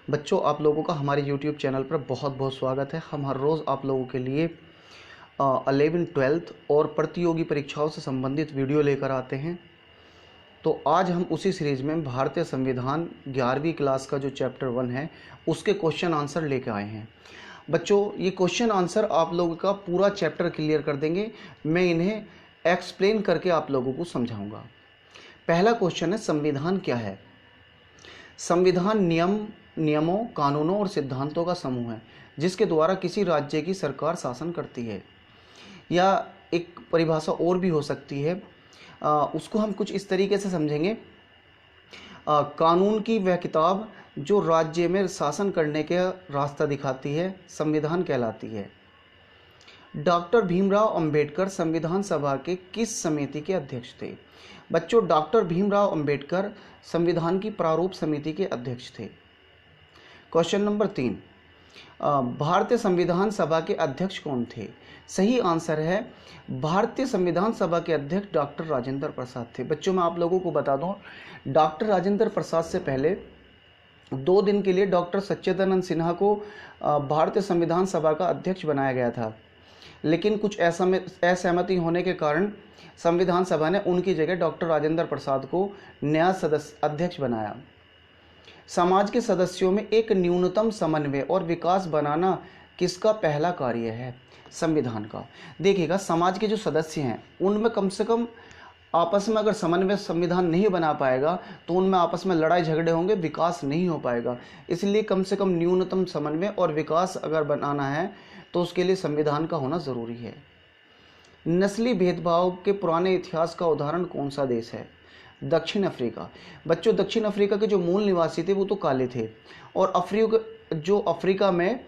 बच्चों, आप लोगों का हमारे YouTube चैनल पर बहुत बहुत स्वागत है। हम हर रोज़ आप लोगों के लिए 11 12th और प्रतियोगी परीक्षाओं से संबंधित वीडियो लेकर आते हैं। तो आज हम उसी सीरीज़ में भारतीय संविधान 11वीं क्लास का जो चैप्टर 1 है उसके क्वेश्चन आंसर लेकर आए हैं। बच्चों, ये क्वेश्चन आंसर आप लोगों का पूरा चैप्टर क्लियर कर देंगे। मैं इन्हें एक्सप्लेन करके आप लोगों को समझाऊंगा। पहला क्वेश्चन है, संविधान क्या है? संविधान नियमों, कानूनों और सिद्धांतों का समूह है जिसके द्वारा किसी राज्य की सरकार शासन करती है। या एक परिभाषा और भी हो सकती है, उसको हम कुछ इस तरीके से समझेंगे। कानून की वह किताब जो राज्य में शासन करने का रास्ता दिखाती है, संविधान कहलाती है। डॉक्टर भीमराव अंबेडकर संविधान सभा के किस समिति के अध्यक्ष थे? बच्चों, डॉक्टर भीमराव अंबेडकर संविधान की प्रारूप समिति के अध्यक्ष थे। क्वेश्चन नंबर 3, भारतीय संविधान सभा के अध्यक्ष कौन थे? सही आंसर है, भारतीय संविधान सभा के अध्यक्ष डॉक्टर राजेंद्र प्रसाद थे। बच्चों, मैं आप लोगों को बता दूं, डॉक्टर राजेंद्र प्रसाद से पहले 2 दिन के लिए डॉक्टर सच्चिदानंद सिन्हा को भारतीय संविधान सभा का अध्यक्ष बनाया गया था, लेकिन कुछ असहमति होने के कारण संविधान सभा ने उनकी जगह डॉक्टर राजेंद्र प्रसाद को नया सदस्य अध्यक्ष बनाया। समाज के सदस्यों में एक न्यूनतम समन्वय और विकास बनाना किसका पहला कार्य है? संविधान का। देखिएगा, समाज के जो सदस्य हैं उनमें कम से कम आपस में अगर समन्वय संविधान नहीं बना पाएगा तो उनमें आपस में लड़ाई झगड़े होंगे, विकास नहीं हो पाएगा। इसलिए कम से कम न्यूनतम समन्वय और विकास अगर बनाना है तो उसके लिए संविधान का होना ज़रूरी है। नस्ली भेदभाव के पुराने इतिहास का उदाहरण कौन सा देश है? दक्षिण अफ्रीका। बच्चों, दक्षिण अफ्रीका के जो मूल निवासी थे वो तो काले थे, और अफ्रीका में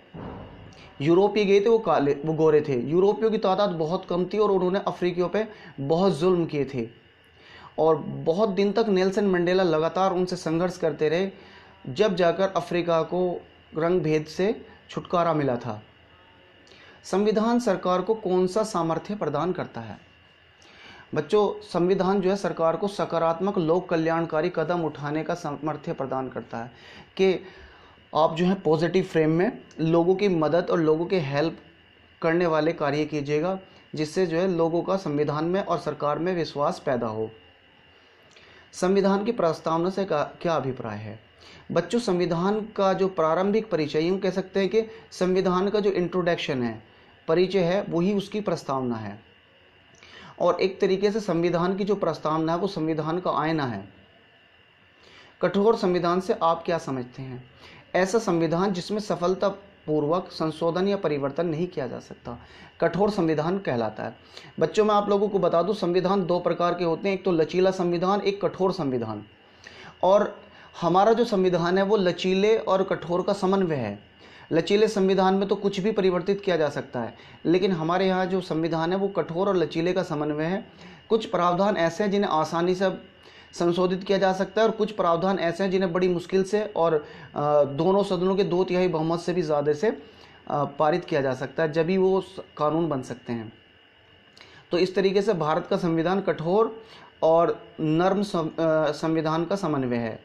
यूरोपीय गए थे वो गोरे थे। यूरोपियों की तादाद बहुत कम थी और उन्होंने अफ्रीकियों पे बहुत जुल्म किए थे, और बहुत दिन तक नेल्सन मंडेला लगातार उनसे संघर्ष करते रहे, जब जाकर अफ्रीका को रंग भेद से छुटकारा मिला था। संविधान सरकार को कौन सा सामर्थ्य प्रदान करता है? बच्चों, संविधान जो है सरकार को सकारात्मक लोक कल्याणकारी कदम उठाने का सामर्थ्य प्रदान करता है कि आप जो है पॉजिटिव फ्रेम में लोगों की मदद और लोगों के हेल्प करने वाले कार्य कीजिएगा, जिससे जो है लोगों का संविधान में और सरकार में विश्वास पैदा हो। संविधान की प्रस्तावना से क्या अभिप्राय है? बच्चों, संविधान का जो प्रारंभिक परिचय, यूँ कह सकते हैं कि संविधान का जो इंट्रोडक्शन है, परिचय है, वही उसकी प्रस्तावना है। और एक तरीके से संविधान की जो प्रस्तावना है वो संविधान का आईना है। कठोर संविधान से आप क्या समझते हैं? ऐसा संविधान जिसमें सफलतापूर्वक संशोधन या परिवर्तन नहीं किया जा सकता, कठोर संविधान कहलाता है। बच्चों, मैं आप लोगों को बता दूं, संविधान 2 प्रकार के होते हैं, एक तो लचीला संविधान, एक कठोर संविधान। और हमारा जो संविधान है वो लचीले और कठोर का समन्वय है। लचीले संविधान में तो कुछ भी परिवर्तित किया जा सकता है, लेकिन हमारे यहाँ जो संविधान है वो कठोर और लचीले का समन्वय है। कुछ प्रावधान ऐसे हैं जिन्हें आसानी से संशोधित किया जा सकता है, और कुछ प्रावधान ऐसे हैं जिन्हें बड़ी मुश्किल से और दोनों सदनों के 2/3 बहुमत से भी ज़्यादा से पारित किया जा सकता है, जब भी वो कानून बन सकते हैं। तो इस तरीके से भारत का संविधान कठोर और नर्म संविधान का समन्वय है।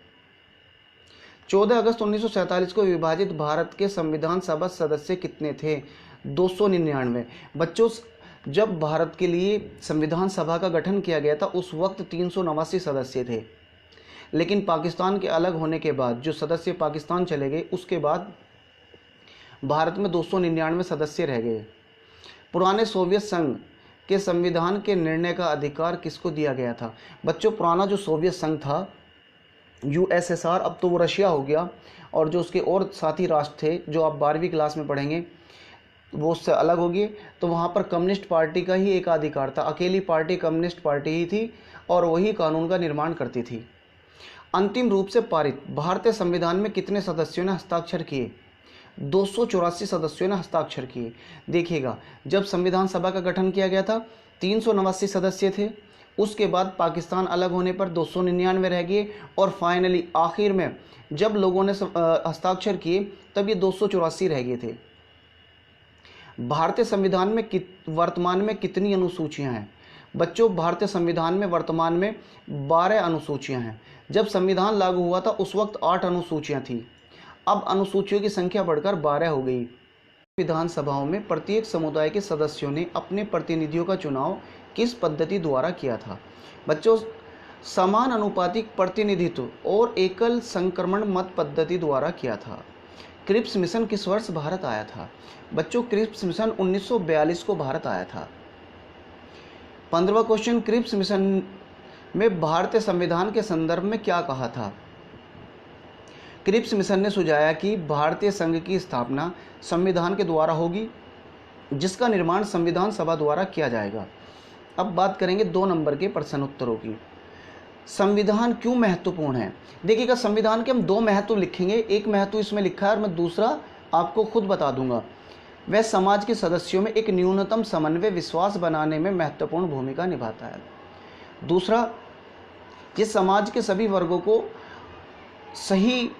14 अगस्त 1947 को विभाजित भारत के संविधान सभा सदस्य कितने थे? 299। बच्चों, जब भारत के लिए संविधान सभा का गठन किया गया था उस वक्त 389 सदस्य थे, लेकिन पाकिस्तान के अलग होने के बाद जो सदस्य पाकिस्तान चले गए, उसके बाद भारत में 299 सदस्य रह गए। पुराने सोवियत संघ के संविधान के निर्णय का अधिकार किसको दिया गया था? बच्चों, पुराना जो सोवियत संघ था, USSR, अब तो वो रशिया हो गया, और जो उसके और साथी राष्ट्र थे जो आप 12वीं क्लास में पढ़ेंगे वो उससे अलग हो गए। तो वहाँ पर कम्युनिस्ट पार्टी का ही एकाधिकार था, अकेली पार्टी कम्युनिस्ट पार्टी ही थी, और वही कानून का निर्माण करती थी। अंतिम रूप से पारित भारतीय संविधान में कितने सदस्यों ने हस्ताक्षर किए? 284 सदस्यों ने हस्ताक्षर किए। देखिएगा, जब संविधान सभा का गठन किया गया था 389 सदस्य थे, उसके बाद पाकिस्तान अलग होने पर 299 रह गए, और फाइनली आखिर में जब लोगों ने हस्ताक्षर किए तब ये 284 रह गए थे। भारतीय संविधान में वर्तमान में कितनी अनुसूचियां हैं? बच्चों, भारतीय संविधान में वर्तमान में 12 अनुसूचियां हैं। जब संविधान लागू हुआ था उस वक्त 8 अनुसूचियां थी। अब अनुसूचियों की संख्या बढ़कर 12 हो गई। विधानसभाओं में प्रत्येक समुदाय के सदस्यों ने अपने प्रतिनिधियों का चुनाव किस पद्धति द्वारा किया था? बच्चों, समान अनुपातिक प्रतिनिधित्व और एकल संक्रमण मत पद्धति द्वारा किया था। क्रिप्स मिशन किस वर्ष भारत आया था? बच्चों, क्रिप्स मिशन 1942 को भारत आया था। 15वां क्वेश्चन, क्रिप्स मिशन में भारतीय संविधान के संदर्भ में क्या कहा था? क्रिप्स मिशन ने सुझाया कि भारतीय संघ की स्थापना संविधान के द्वारा होगी, जिसका निर्माण संविधान सभा द्वारा किया जाएगा। अब बात करेंगे 2 नंबर के प्रश्न उत्तरों की। संविधान क्यों महत्वपूर्ण है? देखिएगा, संविधान के हम 2 महत्व लिखेंगे, एक महत्व इसमें लिखा है और मैं दूसरा आपको खुद बता दूंगा। वह समाज के सदस्यों में एक न्यूनतम समन्वय विश्वास बनाने में महत्वपूर्ण भूमिका निभाता है। दूसरा, ये समाज के सभी वर्गों को सही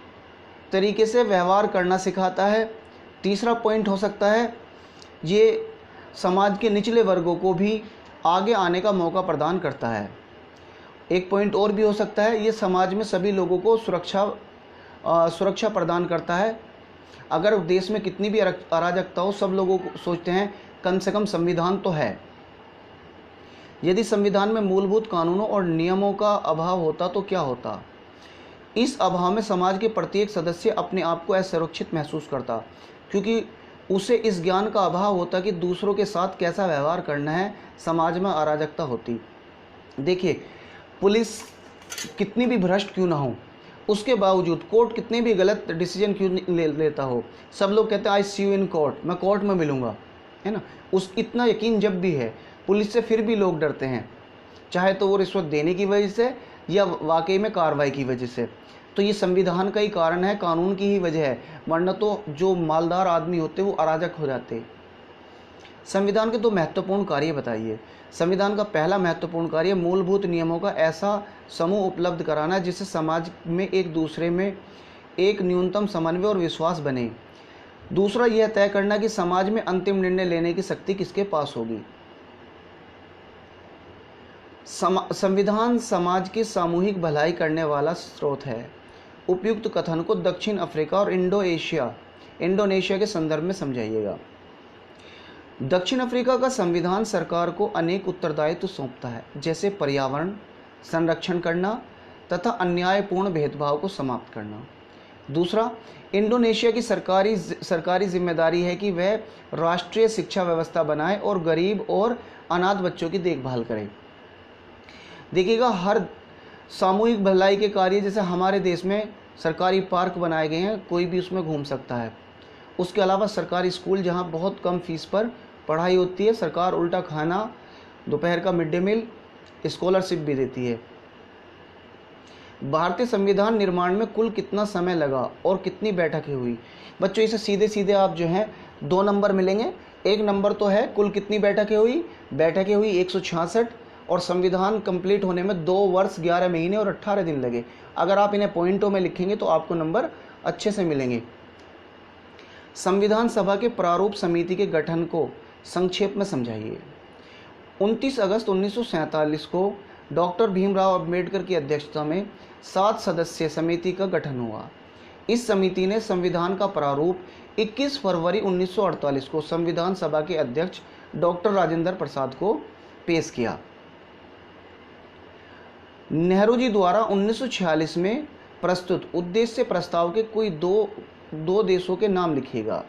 तरीके से व्यवहार करना सिखाता है। तीसरा पॉइंट हो सकता है, ये समाज के निचले वर्गों को भी आगे आने का मौका प्रदान करता है। एक पॉइंट और भी हो सकता है, ये समाज में सभी लोगों को सुरक्षा प्रदान करता है। अगर देश में कितनी भी अराजकता हो, सब लोगों को सोचते हैं कम से कम संविधान तो है। यदि संविधान में मूलभूत कानूनों और नियमों का अभाव होता तो क्या होता? इस अभाव में समाज के प्रत्येक सदस्य अपने आप को असुरक्षित महसूस करता, क्योंकि उसे इस ज्ञान का अभाव होता कि दूसरों के साथ कैसा व्यवहार करना है। समाज में अराजकता होती। देखिए, पुलिस कितनी भी भ्रष्ट क्यों ना हो, उसके बावजूद कोर्ट कितने भी गलत डिसीजन क्यों लेता हो, सब लोग कहते हैं आई सी यू इन कोर्ट, मैं कोर्ट में मिलूंगा, है ना। उस इतना यकीन जब भी है पुलिस से, फिर भी लोग डरते हैं, चाहे तो वो रिश्वत देने की वजह से या वाकई में कार्रवाई की वजह से। तो ये संविधान का ही कारण है, कानून की ही वजह है, वरना तो जो मालदार आदमी होते वो अराजक हो जाते। संविधान के 2 महत्वपूर्ण कार्य बताइए। संविधान का पहला महत्वपूर्ण कार्य मूलभूत नियमों का ऐसा समूह उपलब्ध कराना जिससे समाज में एक दूसरे में एक न्यूनतम समन्वय और विश्वास बने। दूसरा, यह तय करना कि समाज में अंतिम निर्णय लेने की शक्ति किसके पास होगी। संविधान समाज की सामूहिक भलाई करने वाला स्रोत है। उपयुक्त कथन को दक्षिण अफ्रीका और इंडोनेशिया के संदर्भ में समझाइएगा। दक्षिण अफ्रीका का संविधान सरकार को अनेक उत्तरदायित्व सौंपता है, जैसे पर्यावरण संरक्षण करना तथा अन्यायपूर्ण भेदभाव को समाप्त करना। दूसरा, इंडोनेशिया की सरकारी जिम्मेदारी है कि वह राष्ट्रीय शिक्षा व्यवस्था बनाए और गरीब और अनाथ बच्चों की देखभाल करे। देखिएगा, हर सामूहिक भलाई के कार्य, जैसे हमारे देश में सरकारी पार्क बनाए गए हैं, कोई भी उसमें घूम सकता है। उसके अलावा सरकारी स्कूल जहां बहुत कम फीस पर पढ़ाई होती है, सरकार उल्टा खाना, दोपहर का मिड डे मील, स्कॉलरशिप भी देती है। भारतीय संविधान निर्माण में कुल कितना समय लगा और कितनी बैठकें हुई? बच्चों, इसे सीधे सीधे आप जो हैं 2 नंबर मिलेंगे। एक नंबर तो है कुल कितनी बैठकें हुई 166, और संविधान कंप्लीट होने में 2 वर्ष 11 महीने और 18 दिन लगे। अगर आप इन्हें पॉइंटों में लिखेंगे तो आपको नंबर अच्छे से मिलेंगे। संविधान सभा के प्रारूप समिति के गठन को संक्षेप में समझाइए। 29 अगस्त 1947 को डॉक्टर भीमराव अंबेडकर की अध्यक्षता में 7 सदस्यीय समिति का गठन हुआ। इस समिति ने संविधान का प्रारूप 21 फरवरी 1948 को संविधान सभा के अध्यक्ष डॉक्टर राजेंद्र प्रसाद को पेश किया। नेहरू जी द्वारा 1946 में प्रस्तुत उद्देश्य प्रस्ताव के कोई दो देशों के नाम लिखिएगा।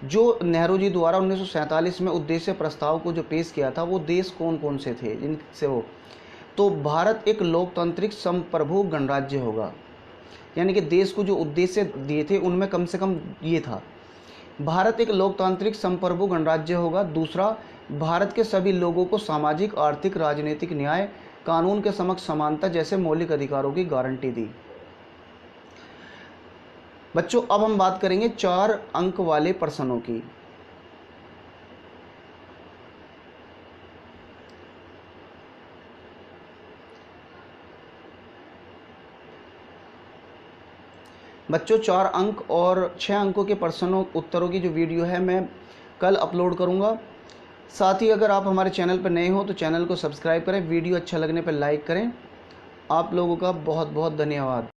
जो नेहरू जी द्वारा 1947 में उद्देश्य प्रस्ताव को जो पेश किया था, वो देश कौन कौन से थे जिनसे हो, तो भारत एक लोकतांत्रिक संप्रभु गणराज्य होगा। यानी कि देश को जो उद्देश्य दिए थे उनमें कम से कम ये था, भारत एक लोकतांत्रिक संप्रभु गणराज्य होगा। दूसरा, भारत के सभी लोगों को सामाजिक, आर्थिक, राजनीतिक न्याय, कानून के समक्ष समानता जैसे मौलिक अधिकारों की गारंटी दी। बच्चों, अब हम बात करेंगे 4 अंक वाले प्रश्नों की। बच्चों, 4 अंक और 6 अंकों के प्रश्नों उत्तरों की जो वीडियो है मैं कल अपलोड करूंगा। साथ ही अगर आप हमारे चैनल पर नए हो तो चैनल को सब्सक्राइब करें, वीडियो अच्छा लगने पर लाइक करें। आप लोगों का बहुत बहुत धन्यवाद।